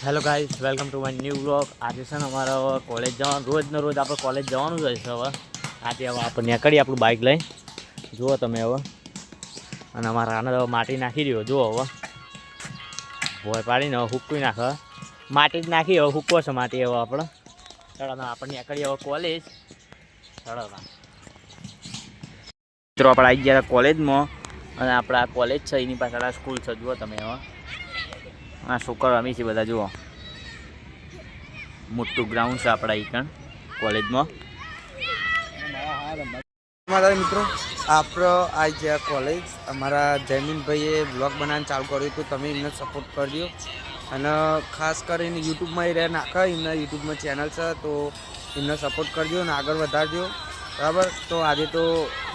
Hello guys, welcome to my new vlog. આજે છે ને અમારે કોલેજ જવાનું, રોજને રોજ આપણે કોલેજ જવાનું જ હોય છે. હવે આજે આપણે નીકળીએ આપણું બાઇક લઈ. જુઓ તમે હવે, અને અમારા આને હવે માટી નાખી દો. જુઓ હવે ભોય પાડીને હવે હૂકવી નાખે. માટી જ નાખી, હવે હૂકવો છે માટી. હવે આપણે નીકળીએ હવે કોલેજ. ચડોના મિત્રો આપણે આવી ગયા કોલેજમાં, અને આપણા કોલેજ છે એની પાછળ આ સ્કૂલ છે. જુઓ તમે હવે આ છોકરો રમી છે બધા. જુઓ મોટું ગ્રાઉન્ડ છે આપણા અહીં કોલેજમાં. મારા મિત્રો આપણો આ જ્યાં કોલેજ અમારા જયમીનભાઈએ બ્લોગ બનાવવાનું ચાલુ કર્યું હતું. તમે એમને સપોર્ટ કરજો, અને ખાસ કરીને યુટ્યુબમાં એ રહ્યા નાખે. એમને યુટ્યુબમાં ચેનલ છે, તો એમને સપોર્ટ કરજો અને આગળ વધારજો, બરાબર. તો આજે તો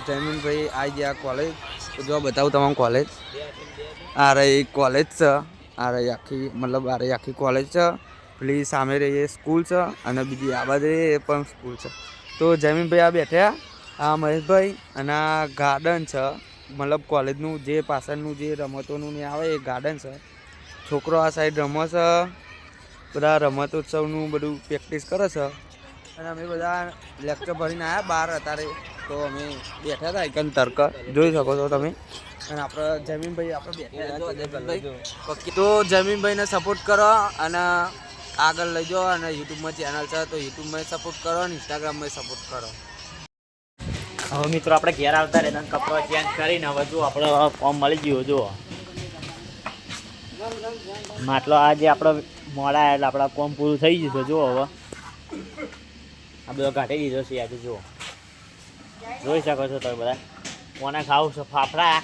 જયમીનભાઈ આવી ગયા કોલેજ, તો જો બતાવું તમારું કોલેજ. આ રહી કોલેજ છે, આ રહી આખી, મતલબ આ રહી આખી કોલેજ છે. પેલી સામે રહીએ સ્કૂલ છે, અને બીજી આ બાજુ એ પણ સ્કૂલ છે. તો જયમીનભાઈ આ બેઠ્યા, આ મહેશભાઈ, અને આ ગાર્ડન છે, મતલબ કોલેજનું જે પાછળનું જે રમતોનું ને આવે એ ગાર્ડન છે. છોકરો આ સાઈડ રમે છે, બધા રમતોત્સવનું બધું પ્રેક્ટિસ કરે છે. અને અમે બધા લેક્ચર ભરીને આવ્યા બહાર અત્યારે, તો અમે બેઠા હતા એકન તર્ક જોઈ શકો છો તમે. અને આપણે જયમીનભાઈ આપણે બેઠા, તો જયમીનભાઈને સપોર્ટ કરો અને આગળ લઈ જાઓ. અને યુટ્યુબમાં ચેનલ છે, તો યુટ્યુબમાં સપોર્ટ કરો અને ઇન્સ્ટાગ્રામમાં સપોર્ટ કરો. હવે મિત્રો આપણે ઘેર આવતા રહે, કપડાં ચેન્જ કરીને હવે જો આપણે ફોર્મ મળી ગયું. જુઓ માટલો આજે આપણે મોડા એટલે આપણા કોમ પૂરું થઈ જશે. જુઓ હવે આ બધો કાઢી દીધો છે આજે. જુઓ જોઈ શકો છો તમે બધા. કોને ખાવું છે ફાફડા?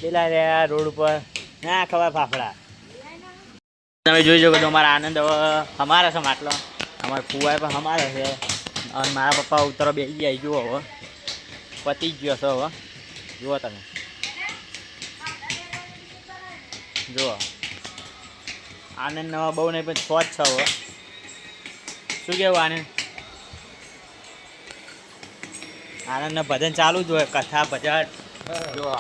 પેલા રહ્યા રોડ ઉપર ના ખબર ફાફડા. તમે જોઈ શકો છો અમારા આનંદ હવે અમારે છે માટલો. અમારા ફુવાય પણ અમારે છે, અને મારા પપ્પા ઉતરો બેસી ગયા. જુઓ હવે પતી જ ગયો છે. હવે જુઓ તમે, જુઓ આનંદ બહુ નહીં પણ શોખ છે. હવે શું કહેવું આનંદ? આનંદના ભજન ચાલુ જ હોય, કથા ભજન. જુઓ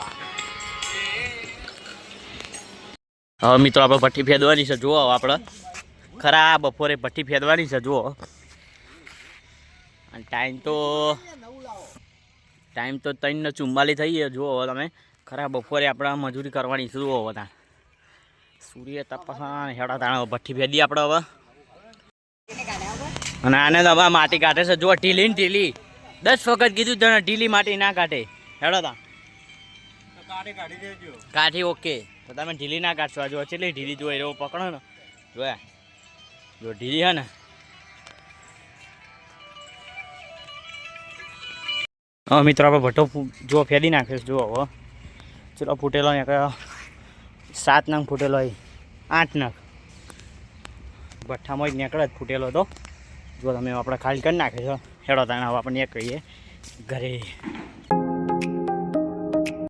હવે મિત્રો આપણે ભઠ્ઠી ફેદવાની છે. જુઓ આપણે ખરા બપોરે ભઠ્ઠી ફેદવાની છે. જુઓ અને ટાઈમ તો 3:44 થઈ ગયો. જુઓ તમે ખરા બપોરે આપણે મજૂરી કરવાની છે. જુઓ બધા સૂર્ય તપસા હેડા તાણા ભઠ્ઠી ફેદી આપણે હવે. અને આને હવે માટી કાઢે છે. જુઓ ઢીલી ને ઢીલી, 10 વખત કીધું તને ઢીલી માટી ના કાઢે. હેડો તા કાઢી ઓકે, તો તમે ઢીલી ના કાઢશો. જો કેટલી ઢીલી જોઈ રહ્યો, પકડો ને. જોયા જો ઢીલી હે ને. હવે મિત્રો આપણે ભઠ્ઠો જો ફેદી નાખ્યો. જુઓ હવે ચલો ફૂટેલો ને 7 નંગ ફૂટેલો, 8 નંગ ભઠ્ઠામાં જ નીકળે જ ફૂટેલો. તો જો તમે આપણે ખાલી કરી નાખ્યો છો. હેડો તાણે હવે આપણે નીકળીએ ઘરે.